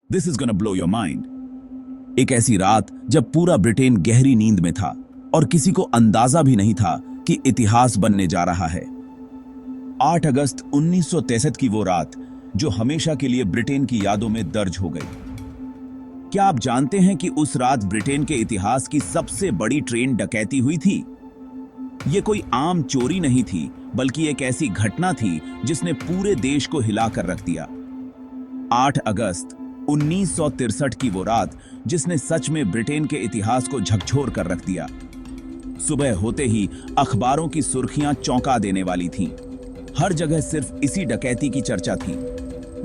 This is gonna blow your mind. एक ऐसी रात जब पूरा ब्रिटेन गहरी नींद में था और किसी को अंदाजा भी नहीं था कि इतिहास बनने जा रहा है। 8 अगस्त 1963 की वो रात जो हमेशा के लिए ब्रिटेन की यादों में दर्ज हो गई। क्या आप जानते हैं कि उस रात ब्रिटेन के इतिहास की सबसे बड़ी ट्रेन डकैती हुई थी? ये कोई आम चोरी नहीं थी, बल्कि एक ऐसी घटना थी जिसने पूरे देश को हिलाकर रख दिया। 8 अगस्त 1963 की वो रात जिसने सच में ब्रिटेन के इतिहास को झकझोर कर रख दिया। सुबह होते ही अखबारों की सुर्खियां चौंका देने वाली थीं। हर जगह सिर्फ इसी डकैती की चर्चा थी।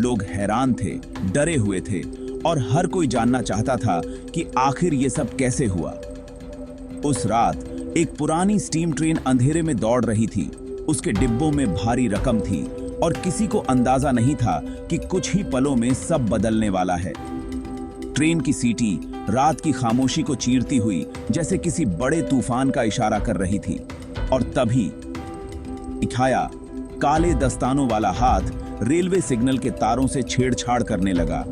लोग हैरान थे, डरे हुए थे और हर कोई जानना चाहता था कि आखिर ये सब कैसे हुआ। उस रात एक पुरानी स्टीम ट्रेन अंधेरे में दौड़ रही थी। उसके डिब्बों में भारी रकम थी और किसी को अंदाजा नहीं था कि कुछ ही पलों में सब बदलने वाला है। ट्रेन की सीटी रात की खामोशी को चीरती हुई जैसे किसी बड़े तूफान का इशारा कर रही थी। और तभी दिखाया काले दस्तानों वाला हाथ रेलवे सिग्नल के तारों से छेड़छाड़ करने लगा।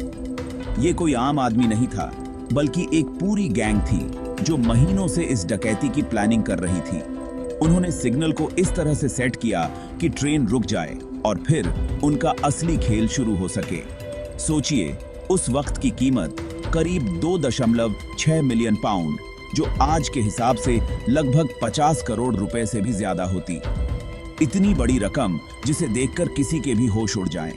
ये कोई आम आदमी नहीं था, बल्कि एक पूरी गैंग थी जो महीनों से इस डकैती की प्लानिंग कर रही थी। उन्होंने सिग्नल को इस तरह से सेट किया कि ट्रेन रुक जाए और फिर उनका असली खेल शुरू हो सके। सोचिए, उस वक्त की कीमत करीब 2.6 मिलियन पाउंड, जो आज के हिसाब से लगभग 50 करोड़ रुपए से भी ज्यादा होती। इतनी बड़ी रकम जिसे देखकर किसी के भी होश उड़ जाएं।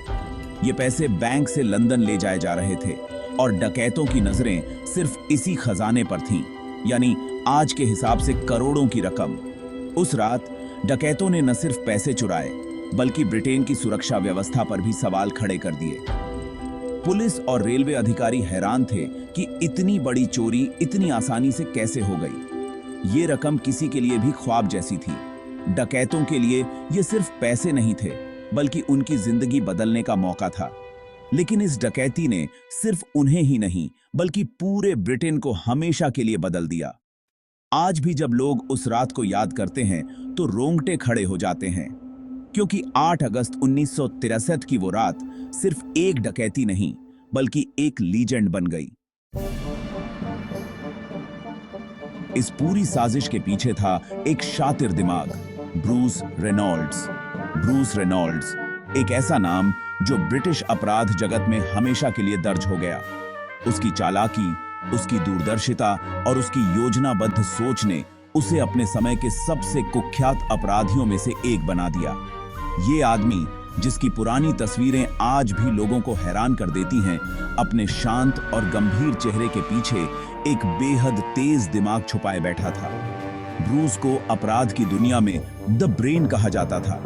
ये पैसे बैंक से लंदन ले जाए जा रहे थे और डकैतों की नजरें सिर्फ इसी खजाने पर थीं, यानी आज के हिसाब से करोड़ों की रकम। उस रात डकैतों ने न सिर्फ पैसे चुराए, बल्कि ब्रिटेन की सुरक्षा व्यवस्था पर भी सवाल खड़े कर दिए। पुलिस और रेलवे अधिकारी हैरान थे कि इतनी बड़ी चोरी इतनी आसानी से कैसे हो गई। ये रकम किसी के लिए भी ख्वाब जैसी थी। डकैतों के लिए ये सिर्फ पैसे नहीं थे, बल्कि उनकी जिंदगी बदलने का मौका था। लेकिन इस डकैती ने सिर्फ उन्हें ही नहीं, बल्कि पूरे ब्रिटेन को हमेशा के लिए बदल दिया। आज भी जब लोग उस रात को याद करते हैं तो रोंगटे खड़े हो जाते हैं, क्योंकि 8 अगस्त 1963 की वो रात सिर्फ एक डकैती नहीं, बल्कि एक लीजेंड बन गई। इस पूरी साजिश के पीछे था एक शातिर दिमाग, ब्रूस रेनॉल्ड्स। ब्रूस रेनॉल्ड्स, एक ऐसा नाम जो ब्रिटिश अपराध जगत में हमेशा के लिए दर्ज हो गया। उसकी चालाकी, उसकी दूरदर्शिता और उसकी योजनाबद्ध सोच ने उसे अपने समय के सबसे कुख्यात अपराधियों में से एक बना दिया। ये आदमी, जिसकी पुरानी तस्वीरें आज भी लोगों को हैरान कर देती हैं, अपने शांत और गंभीर चेहरे के पीछे एक बेहद तेज दिमाग छुपाए बैठा था। ब्रूस को अपराध की दुनिया में द ब्रेन कहा जाता था,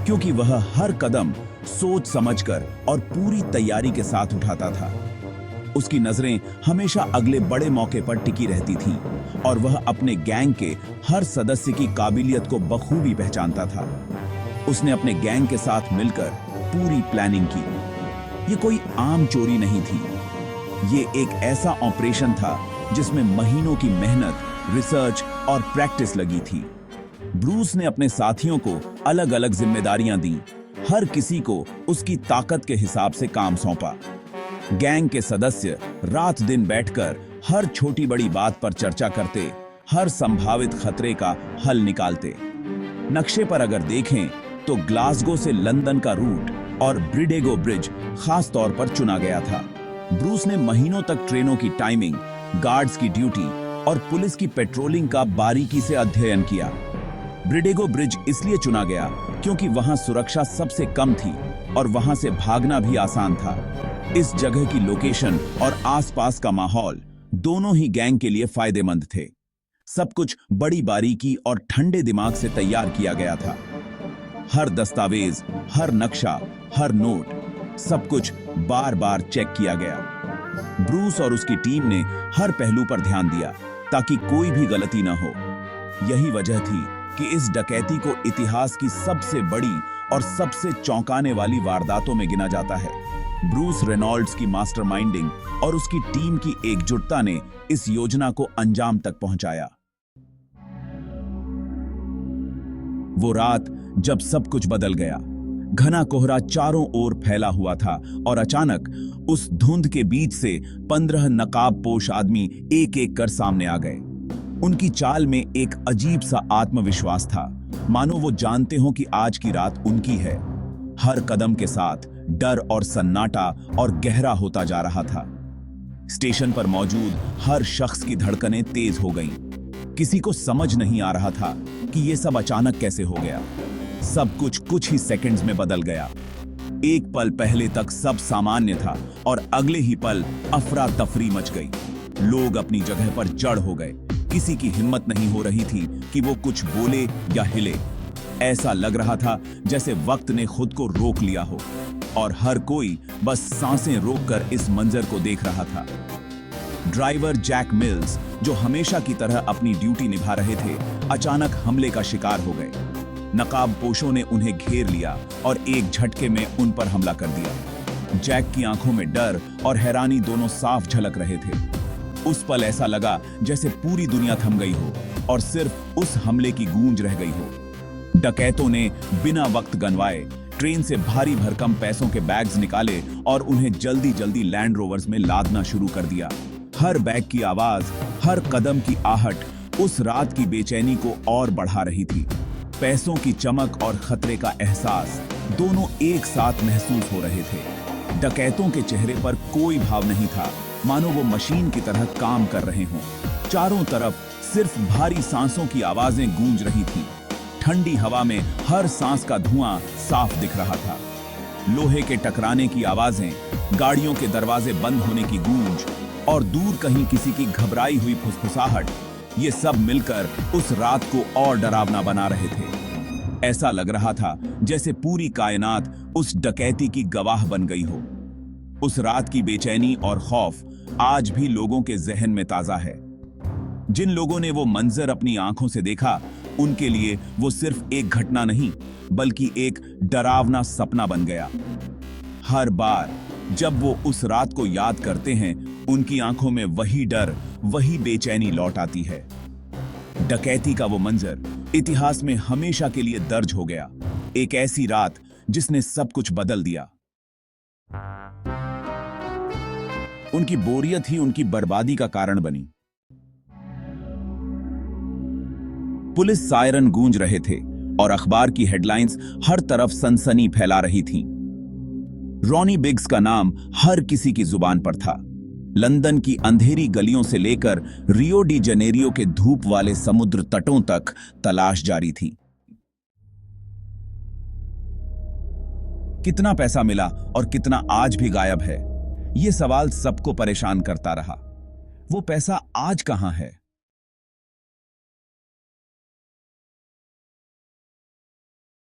क्योंकि वह हर कदम सोच समझकर और पूरी तैयारी के साथ उठाता था। उसकी नजरें हमेशा अगले बड़े मौके पर टिकी रहती थीं और वह अपने गैंग के हर सदस्य की काबिलियत को बखूबी पहचानता था। उसने अपने गैंग के साथ मिलकर पूरी प्लानिंग की। ये कोई आम चोरी नहीं थी, ये एक ऐसा ऑपरेशन था जिसमें महीनों की मेहनत, रिसर्च और प्रैक्टिस लगी थी। ब्रूस ने अपने साथियों को अलग अलग जिम्मेदारियां दी, हर किसी को उसकी ताकत के हिसाब से काम सौंपा। गैंग के सदस्य रात दिन बैठकर हर छोटी बड़ी बात पर चर्चा करते, हर संभावित खतरे का हल निकालते। नक्शे पर अगर देखें तो ग्लासगो से लंदन का रूट और ब्रिडेगो ब्रिज खास तौर पर चुना गया था। ब्रूस ने महीनों तक ट्रेनों की टाइमिंग, गार्ड्स की ड्यूटी और पुलिस की पेट्रोलिंग का बारीकी से अध्ययन किया। ब्रिडेगो ब्रिज इसलिए चुना गया क्योंकि वहां सुरक्षा सबसे कम थी और वहां से भागना भी आसान था। इस जगह की लोकेशन और आसपास का माहौल दोनों ही गैंग के लिए फायदेमंद थे। सब कुछ बड़ी बारीकी और ठंडे दिमाग से तैयार किया गया था। हर दस्तावेज, हर नक्शा, हर नोट, सब कुछ बार बार चेक किया गया। ब्रूस और उसकी टीम ने हर पहलू पर ध्यान दिया ताकि कोई भी गलती न हो। यही वजह थी कि इस डकैती को इतिहास की सबसे बड़ी और सबसे चौंकाने वाली वारदातों में गिना जाता है। ब्रूस रेनॉल्ड्स की मास्टरमाइंडिंग और उसकी टीम की एकजुटता ने इस योजना को अंजाम तक पहुंचाया। वो रात जब सब कुछ बदल गया, घना कोहरा चारों ओर फैला हुआ था और अचानक उस धुंध के बीच से 15 नकाबपोश आदमी एक एक कर सामने आ गए। उनकी चाल में एक अजीब सा आत्मविश्वास था, मानो वो जानते हो कि आज की रात उनकी है। हर कदम के साथ डर और सन्नाटा और गहरा होता जा रहा था। स्टेशन पर मौजूद हर शख्स की धड़कनें तेज हो गईं। किसी को समझ नहीं आ रहा था कि ये सब अचानक कैसे हो गया। सब कुछ ही सेकंड्स में बदल गया। एक पल पहले तक सब सामान्य था और अगले ही पल अफरा तफरी मच गई। लोग अपनी जगह पर जड़ हो गए। किसी की हिम्मत नहीं हो रही थी कि वो कुछ बोले या हिले। ऐसा लग रहा था जैसे वक्त ने खुद को रोक लिया हो और हर कोई बस सांसें रोककर इस मंजर को देख रहा था। ड्राइवर जैक मिल्स, जो हमेशा की तरह अपनी ड्यूटी निभा रहे थे, अचानक हमले का शिकार हो गए। नकाबपोशों ने उन्हें घेर लिया और एक झटके में उन पर हमला कर दिया। जैक की आंखों में डर और हैरानी दोनों साफ झलक रहे थे। उस पल ऐसा लगा जैसे पूरी दुनिया थम गई हो और सिर्फ उस हमले की गूंज रह गई हो। डकैतों ने बिना वक्त गंवाए ट्रेन से भारी भरकम पैसों के बैग्स निकाले और उन्हें जल्दी जल्दी लैंड रोवर्स में लादना शुरू कर दिया। हर बैग की आवाज, हर कदम की आहट उस रात की बेचैनी को और बढ़ा रही थी। पैसों की चमक और खतरे का एहसास दोनों एक साथ महसूस हो रहे थे। डकैतों के चेहरे पर कोई भाव नहीं था, मानो वो मशीन की तरह काम कर रहे हों। चारों तरफ सिर्फ भारी सांसों की आवाजें गूंज रही थीं। ठंडी हवा में हर सांस का धुआं साफ दिख रहा था। लोहे के टकराने की आवाजें, गाड़ियों के दरवाजे बंद होने की गूंज और दूर कहीं किसी की घबराई हुई फुसफुसाहट, ये सब मिलकर उस रात को और डरावना बना रहे थे। ऐसा लग रहा था जैसे पूरी कायनात उस डकैती की गवाह बन गई हो। उस रात की बेचैनी और खौफ आज भी लोगों के जहन में ताजा है। जिन लोगों ने वो मंजर अपनी आंखों से देखा, उनके लिए वो सिर्फ एक घटना नहीं, बल्कि एक डरावना सपना बन गया। हर बार जब वो उस रात को याद करते हैं, उनकी आंखों में वही डर, वही बेचैनी लौट आती है। डकैती का वो मंजर इतिहास में हमेशा के लिए दर्ज हो गया। एक ऐसी रात जिसने सब कुछ बदल दिया। उनकी बोरियत ही उनकी बर्बादी का कारण बनी। पुलिस सायरन गूंज रहे थे और अखबार की हेडलाइंस हर तरफ सनसनी फैला रही थीं। रॉनी बिग्स का नाम हर किसी की जुबान पर था। लंदन की अंधेरी गलियों से लेकर रियो डी जनेरियो के धूप वाले समुद्र तटों तक तलाश जारी थी। कितना पैसा मिला और कितना आज भी गायब है, ये सवाल सबको परेशान करता रहा। वो पैसा आज कहां है?